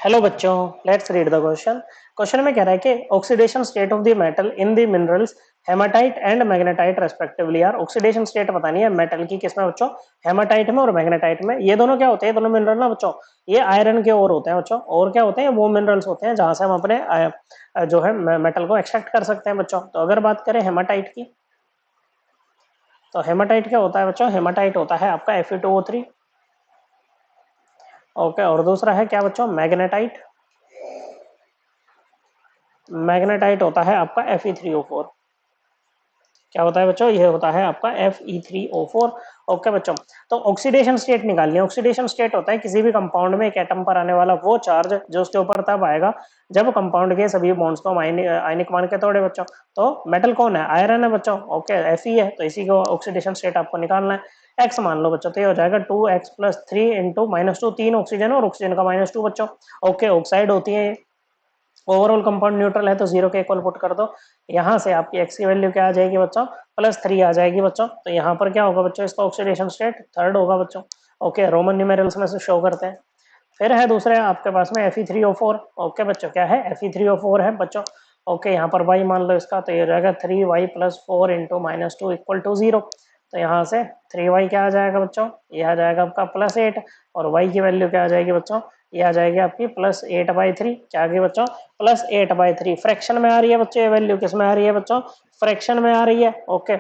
Hello बच्चों, let's read the question. Question में कह रहा है कि oxidation state of the metal in the minerals haematite and magnetite respectively. यार ऑक्सीडेशन स्टेट बतानी है मेटल की, किसमें बच्चों? हेमाटाइट में और मैग्नेटाइट में। ये दोनों क्या होते हैं? दोनों मिनरल ना बच्चों, ये आयरन के और होते हैं बच्चों। और क्या होते हैं? वो मिनरल्स होते हैं जहां से हम अपने जो है मेटल को एक्सट्रैक्ट कर सकते हैं बच्चों। तो अगर बात करें हेमाटाइट की, तो हेमाटाइट क्या होता है बच्चों? हेमाटाइट होता है आपका Fe2O3। ओके, और दूसरा है क्या बच्चों? मैग्नेटाइट। मैग्नेटाइट होता है आपका Fe3O4। क्या होता है बच्चों? ये होता है आपका Fe3O4। ओके बच्चों, तो ऑक्सीडेशन स्टेट निकालनी है। ऑक्सीडेशन स्टेट होता है किसी भी कंपाउंड में एक एटम पर आने वाला वो चार्ज जो उसके ऊपर तब आएगा जब कंपाउंड के सभी बॉन्ड्स को आयनिक मान के तोड़े बच्चों। तो मेटल कौन है? आयरन है बच्चों। ओके, Fe है, तो इसी को ऑक्सीडेशन स्टेट आपको निकालना है। एक्स मान लो बच्चों, तो ये हो जाएगा 2x+3 इंटू -2, 3 ऑक्सीजन और ऑक्सीजन का -2 बच्चों। ओके, ऑक्साइड होती है, ओवरऑल कंपाउंड न्यूट्रल है तो 0 के इक्वल पुट कर दो। यहाँ से आपकी एक्स की वैल्यू क्या आ जाएगी बच्चों? +3 आ जाएगी बच्चों। तो यहाँ पर क्या होगा बच्चों? इसका ऑक्सीडेशन स्टेट थर्ड होगा बच्चों। ओके, रोमन न्यूमेरल्स में से शो करते हैं। फिर है दूसरे आपके पास में Fe3O4। ओके बच्चों, क्या है? Fe3O4 है बच्चों। ओके, यहाँ पर y मान लो इसका, तो ये रहेगा 3y+4 इंटू -2 इक्वल टू 0। तो यहाँ से 3y क्या आ जाएगा बच्चों? ये आ जाएगा आपका +8, और y की वैल्यू क्या आ जाएगी बच्चों? ये आ जाएगी आपकी +8/3। क्या आ गई बच्चों? +8/3। फ्रैक्शन में आ रही है बच्चों, ये वैल्यू किस में आ रही है बच्चों? फ्रैक्शन में आ रही है। ओके,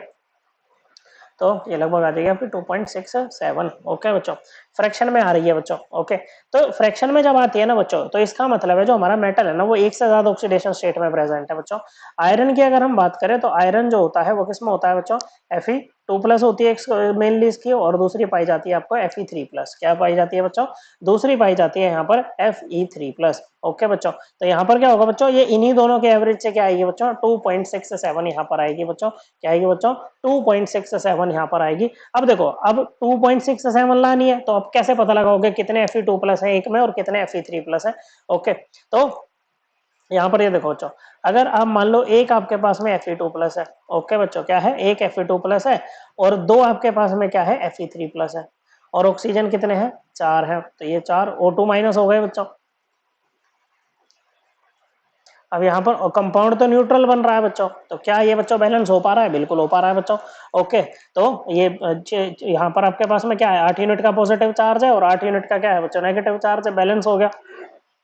तो ये लगभग आ जाएगी आपकी 2.67। ओके बच्चों, फ्रैक्शन में आ रही है बच्चों। ओके, तो फ्रैक्शन में जब आती है ना बच्चों, तो इसका मतलब है जो हमारा मेटल है ना, वो एक से ज्यादा ऑक्सीडेशन स्टेट में प्रेजेंट है बच्चों। आयरन की अगर हम बात करें तो आयरन जो होता है वो किसमें होता है बच्चों? Fe2+ होती है मेनली इसकी, और दूसरी पाई जाती है आपको Fe3+। क्या पाई जाती है बच्चों? दूसरी पाई जाती है यहाँ पर Fe3+। ओके बच्चों, तो यहाँ पर क्या होगा बच्चों? ये इन्हीं दोनों के एवरेज से क्या आएगी बच्चों? 2.67 यहाँ पर आएगी बच्चों। क्या आएगी बच्चों? 2.67 यहाँ पर आएगी। अब देखो, अब 2.67 लानी है तो अब कैसे पता लगाओगे कितने Fe2+ है एक में और कितने Fe3+ है? ओके, तो यहाँ पर ये देखो बच्चों, अगर आप मान लो एक आपके पास में Fe2+ है। ओके बच्चों, क्या है? एक Fe2+ है, और दो आपके पास में क्या है? Fe3+ है। और ऑक्सीजन कितने हैं? 4 है, तो ये 4 O2- हो गए बच्चों। अब यहाँ पर कंपाउंड तो न्यूट्रल बन रहा है बच्चों, तो क्या ये बच्चों बैलेंस हो पा रहा है? बिल्कुल हो पा रहा है बच्चों। ओके, तो ये यहाँ पर आपके पास में क्या है? 8 यूनिट का पॉजिटिव चार्ज है और 8 यूनिट का क्या है बच्चों? नेगेटिव चार्ज है। बैलेंस हो गया।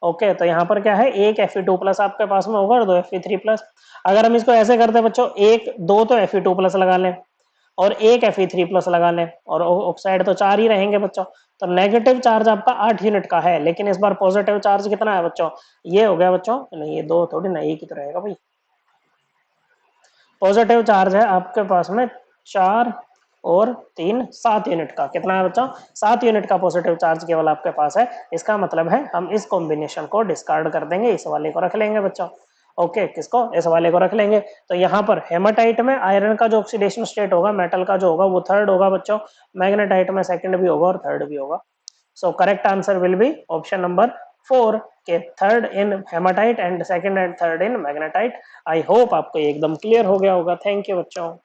ओके, तो यहाँ पर क्या है? एक Fe2+ आपके पास में होगा और दो Fe3+। अगर हम इसको ऐसे करते बच्चों, एक दो तो Fe2+ लगा लें और एक Fe3+ लगा लें, और ऑक्साइड तो 4 ही रहेंगे बच्चों। तो नेगेटिव चार्ज आपका 8 यूनिट का है, लेकिन इस बार पॉजिटिव चार्ज कितना है बच्चों? ये हो गया बच्चों, नहीं ये दो थोड़ी ना, एक ही तो रहेगा भाई। पॉजिटिव चार्ज है आपके पास में 4 और 3, 7 यूनिट का। कितना है बच्चों? 7 यूनिट का पॉजिटिव चार्ज केवल आपके पास है। इसका मतलब है हम इस कॉम्बिनेशन को डिस्कार्ड कर देंगे, इस वाले को रख लेंगे बच्चों। ओके, किसको? इस वाले को रख लेंगे। तो यहाँ पर हेमाटाइट में आयरन का जो ऑक्सीडेशन स्टेट होगा मेटल का जो होगा वो थर्ड होगा बच्चों। मैग्नेटाइट में सेकंड भी होगा और थर्ड भी होगा। So correct answer will be option number 4 के third in haematite and second and third in magnetite. I hope आपको ये एकदम क्लियर हो गया होगा। थैंक यू बच्चों।